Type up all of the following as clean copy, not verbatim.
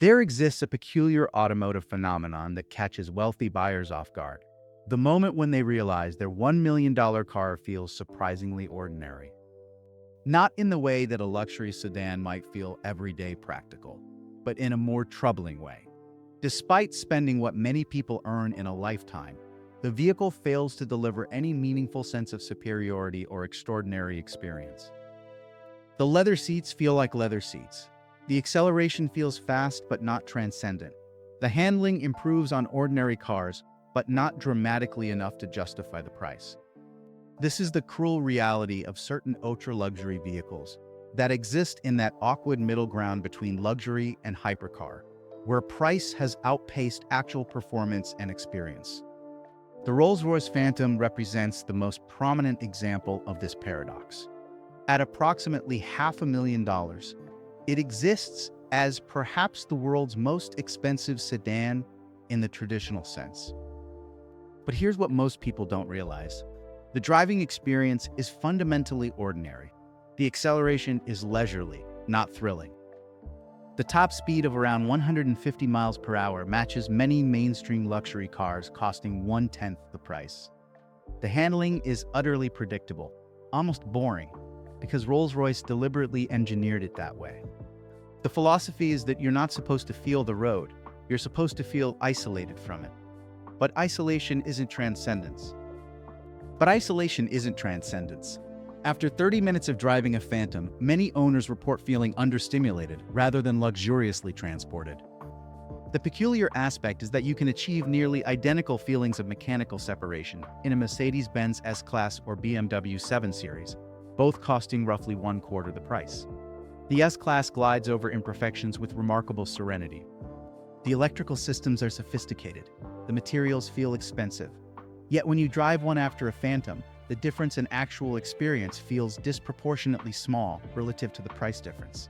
There exists a peculiar automotive phenomenon that catches wealthy buyers off guard. The moment when they realize their $1 million car feels surprisingly ordinary. Not in the way that a luxury sedan might feel everyday practical, but in a more troubling way. Despite spending what many people earn in a lifetime, the vehicle fails to deliver any meaningful sense of superiority or extraordinary experience. The leather seats feel like leather seats. The acceleration feels fast but not transcendent. The handling improves on ordinary cars, but not dramatically enough to justify the price. This is the cruel reality of certain ultra-luxury vehicles that exist in that awkward middle ground between luxury and hypercar, where price has outpaced actual performance and experience. The Rolls-Royce Phantom represents the most prominent example of this paradox. At approximately $500,000, it exists as perhaps the world's most expensive sedan in the traditional sense. But here's what most people don't realize. The driving experience is fundamentally ordinary. The acceleration is leisurely, not thrilling. The top speed of around 150 miles per hour matches many mainstream luxury cars costing 1/10 the price. The handling is utterly predictable, almost boring, because Rolls-Royce deliberately engineered it that way. The philosophy is that you're not supposed to feel the road, you're supposed to feel isolated from it. But isolation isn't transcendence. After 30 minutes of driving a Phantom, many owners report feeling understimulated rather than luxuriously transported. The peculiar aspect is that you can achieve nearly identical feelings of mechanical separation in a Mercedes-Benz S-Class or BMW 7 Series, both costing roughly 1/4 the price. The S-Class glides over imperfections with remarkable serenity. The electrical systems are sophisticated. The materials feel expensive. Yet when you drive one after a Phantom, the difference in actual experience feels disproportionately small relative to the price difference.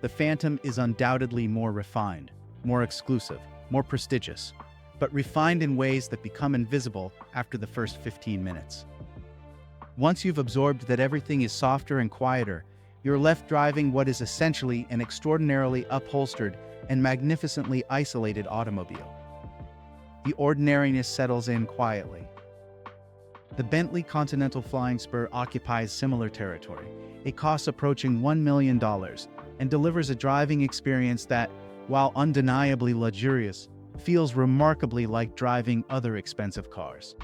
The Phantom is undoubtedly more refined, more exclusive, more prestigious, but refined in ways that become invisible after the first 15 minutes. Once you've absorbed that everything is softer and quieter, you're left driving what is essentially an extraordinarily upholstered and magnificently isolated automobile. The ordinariness settles in quietly. The Bentley Continental Flying Spur occupies similar territory. It costs approaching $1 million and delivers a driving experience that, while undeniably luxurious, feels remarkably like driving other expensive cars.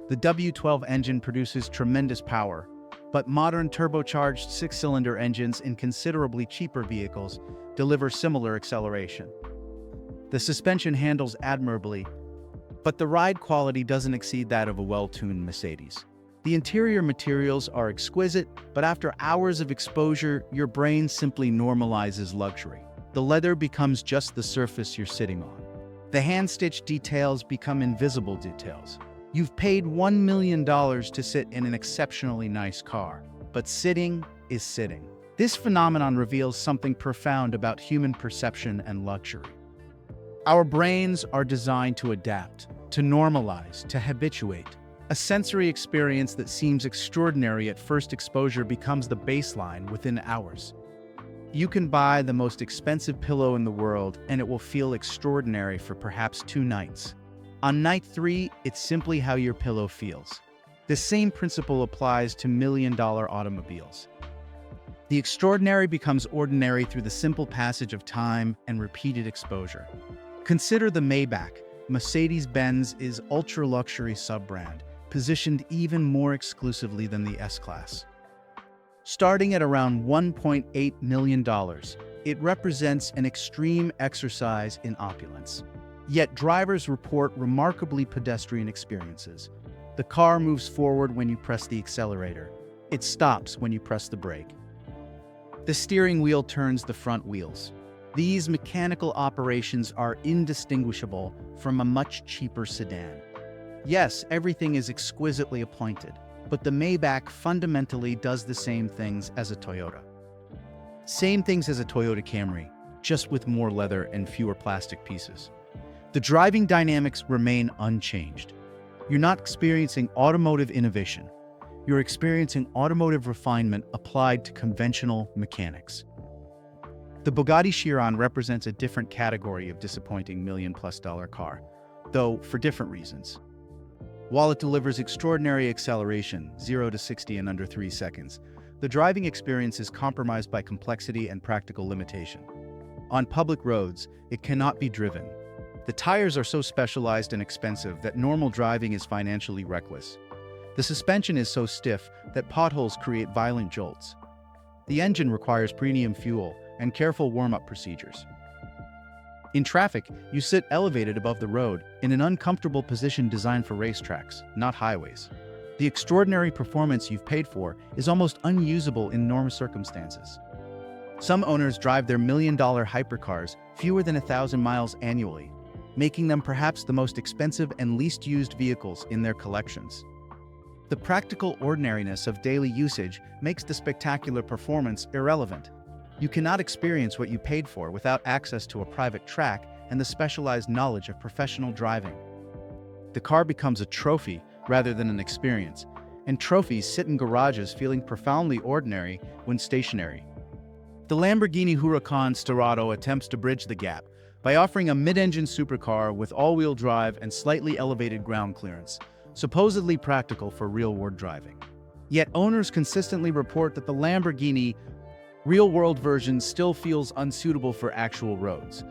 The W12 engine produces tremendous power, but modern turbocharged six-cylinder engines in considerably cheaper vehicles deliver similar acceleration. The suspension handles admirably, but the ride quality doesn't exceed that of a well-tuned Mercedes. The interior materials are exquisite, but after hours of exposure, your brain simply normalizes luxury. The leather becomes just the surface you're sitting on. The hand-stitched details become invisible details. You've paid $1 million to sit in an exceptionally nice car, but sitting is sitting. This phenomenon reveals something profound about human perception and luxury. Our brains are designed to adapt, to normalize, to habituate. A sensory experience that seems extraordinary at first exposure becomes the baseline within hours. You can buy the most expensive pillow in the world and it will feel extraordinary for perhaps 2 nights. On night 3, it's simply how your pillow feels. The same principle applies to million-dollar automobiles. The extraordinary becomes ordinary through the simple passage of time and repeated exposure. Consider the Maybach, Mercedes-Benz's ultra-luxury sub-brand, positioned even more exclusively than the S-Class. Starting at around $1.8 million, it represents an extreme exercise in opulence. Yet drivers report remarkably pedestrian experiences. The car moves forward when you press the accelerator. It stops when you press the brake. The steering wheel turns the front wheels. These mechanical operations are indistinguishable from a much cheaper sedan. Yes, everything is exquisitely appointed, but the Maybach fundamentally does the same things as a Toyota. Same things as a Toyota Camry, just with more leather and fewer plastic pieces. The driving dynamics remain unchanged. You're not experiencing automotive innovation. You're experiencing automotive refinement applied to conventional mechanics. The Bugatti Chiron represents a different category of disappointing million-plus-dollar car, though for different reasons. While it delivers extraordinary acceleration, 0 to 60 in under 3 seconds, the driving experience is compromised by complexity and practical limitation. On public roads, it cannot be driven. The tires are so specialized and expensive that normal driving is financially reckless. The suspension is so stiff that potholes create violent jolts. The engine requires premium fuel and careful warm-up procedures. In traffic, you sit elevated above the road in an uncomfortable position designed for racetracks, not highways. The extraordinary performance you've paid for is almost unusable in normal circumstances. Some owners drive their million-dollar hypercars fewer than 1,000 miles annually, making them perhaps the most expensive and least used vehicles in their collections. The practical ordinariness of daily usage makes the spectacular performance irrelevant. You cannot experience what you paid for without access to a private track and the specialized knowledge of professional driving. The car becomes a trophy rather than an experience, and trophies sit in garages feeling profoundly ordinary when stationary. The Lamborghini Huracan Sterrato attempts to bridge the gap by offering a mid-engine supercar with all-wheel drive and slightly elevated ground clearance, supposedly practical for real-world driving. Yet owners consistently report that the Lamborghini real-world version still feels unsuitable for actual roads.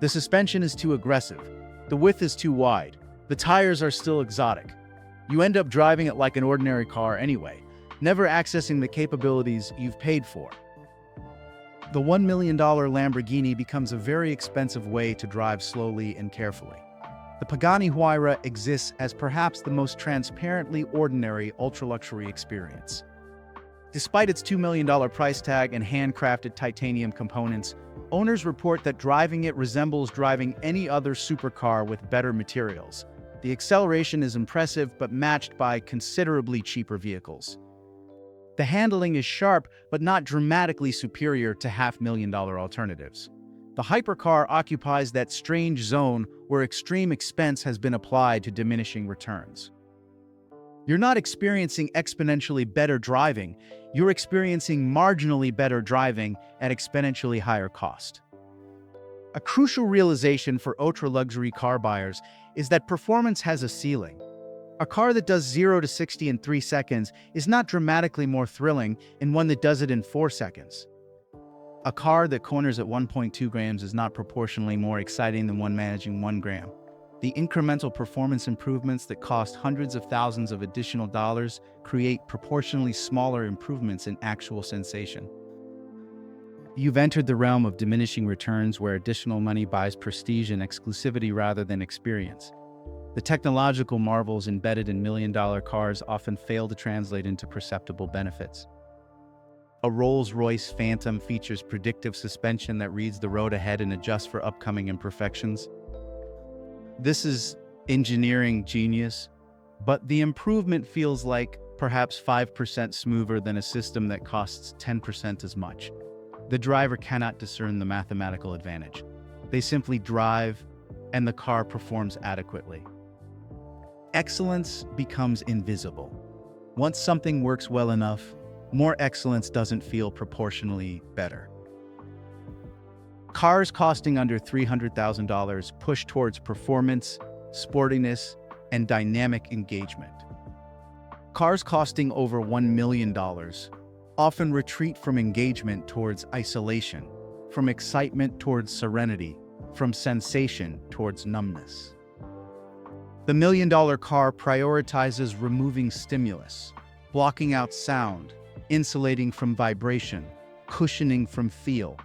The suspension is too aggressive, the width is too wide, the tires are still exotic. You end up driving it like an ordinary car anyway, never accessing the capabilities you've paid for. The $1 million Lamborghini becomes a very expensive way to drive slowly and carefully. The Pagani Huayra exists as perhaps the most transparently ordinary ultra-luxury experience. Despite its $2 million price tag and handcrafted titanium components, owners report that driving it resembles driving any other supercar with better materials. The acceleration is impressive but matched by considerably cheaper vehicles. The handling is sharp but not dramatically superior to $500,000 alternatives. The hypercar occupies that strange zone where extreme expense has been applied to diminishing returns. You're not experiencing exponentially better driving, you're experiencing marginally better driving at exponentially higher cost. A crucial realization for ultra-luxury car buyers is that performance has a ceiling. A car that does 0 to 60 in 3 seconds is not dramatically more thrilling than one that does it in 4 seconds. A car that corners at 1.2 grams is not proportionally more exciting than one managing 1 gram. The incremental performance improvements that cost hundreds of thousands of additional dollars create proportionally smaller improvements in actual sensation. You've entered the realm of diminishing returns where additional money buys prestige and exclusivity rather than experience. The technological marvels embedded in million-dollar cars often fail to translate into perceptible benefits. A Rolls-Royce Phantom features predictive suspension that reads the road ahead and adjusts for upcoming imperfections. This is engineering genius, but the improvement feels like perhaps 5% smoother than a system that costs 10% as much. The driver cannot discern the mathematical advantage. They simply drive, and the car performs adequately. Excellence becomes invisible. Once something works well enough, more excellence doesn't feel proportionally better. Cars costing under $300,000 push towards performance, sportiness, and dynamic engagement. Cars costing over $1 million often retreat from engagement towards isolation, from excitement towards serenity, from sensation towards numbness. The $1 million car prioritizes removing stimulus, blocking out sound, insulating from vibration, cushioning from feel.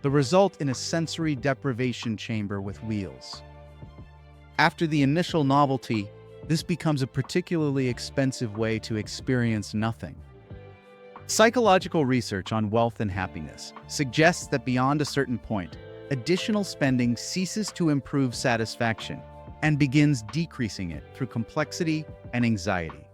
The result in a sensory deprivation chamber with wheels. After the initial novelty, this becomes a particularly expensive way to experience nothing. Psychological research on wealth and happiness suggests that beyond a certain point, additional spending ceases to improve satisfaction and begins decreasing it through complexity and anxiety.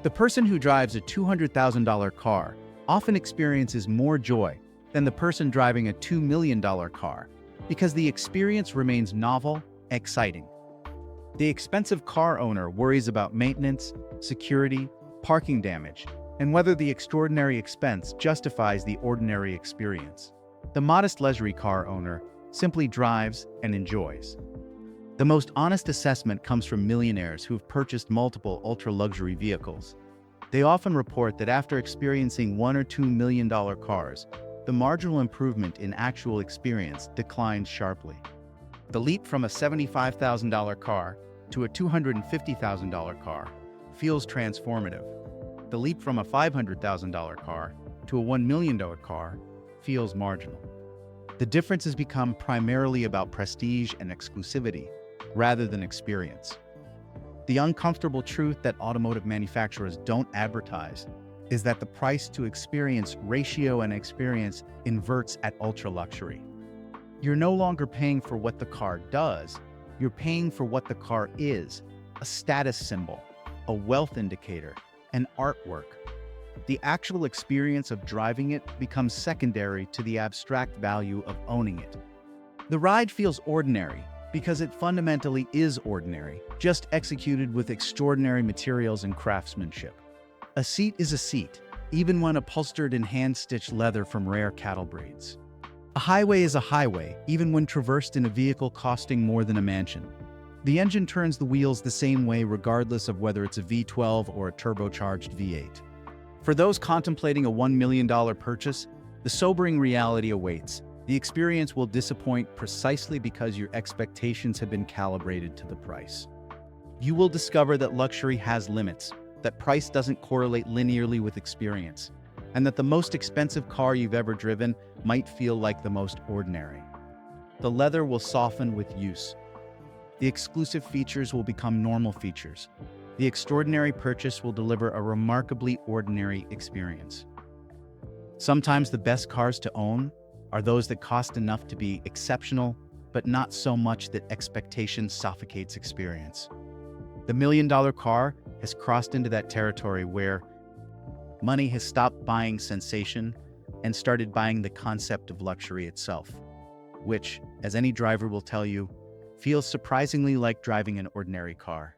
The person who drives a $200,000 car often experiences more joy than the person driving a $2 million car because the experience remains novel, exciting. The expensive car owner worries about maintenance, security, parking damage, and whether the extraordinary expense justifies the ordinary experience. The modest luxury car owner simply drives and enjoys. The most honest assessment comes from millionaires who've purchased multiple ultra-luxury vehicles. They often report that after experiencing $1 or $2 million cars, the marginal improvement in actual experience declines sharply. The leap from a $75,000 car to a $250,000 car feels transformative. The leap from a $500,000 car to a $1 million car feels marginal. The difference has become primarily about prestige and exclusivity, rather than experience. The uncomfortable truth that automotive manufacturers don't advertise is that the price-to-experience ratio and experience inverts at ultra-luxury. You're no longer paying for what the car does, you're paying for what the car is, a status symbol, a wealth indicator, an artwork. The actual experience of driving it becomes secondary to the abstract value of owning it. The ride feels ordinary because it fundamentally is ordinary, just executed with extraordinary materials and craftsmanship. A seat is a seat, even when upholstered in hand-stitched leather from rare cattle breeds. A highway is a highway, even when traversed in a vehicle costing more than a mansion. The engine turns the wheels the same way regardless of whether it's a V12 or a turbocharged V8. For those contemplating a $1 million purchase, the sobering reality awaits. The experience will disappoint precisely because your expectations have been calibrated to the price. You will discover that luxury has limits, that price doesn't correlate linearly with experience, and that the most expensive car you've ever driven might feel like the most ordinary. The leather will soften with use. The exclusive features will become normal features. The extraordinary purchase will deliver a remarkably ordinary experience. Sometimes the best cars to own are those that cost enough to be exceptional, but not so much that expectation suffocates experience. The $1 million car has crossed into that territory where money has stopped buying sensation and started buying the concept of luxury itself, which, as any driver will tell you, feels surprisingly like driving an ordinary car.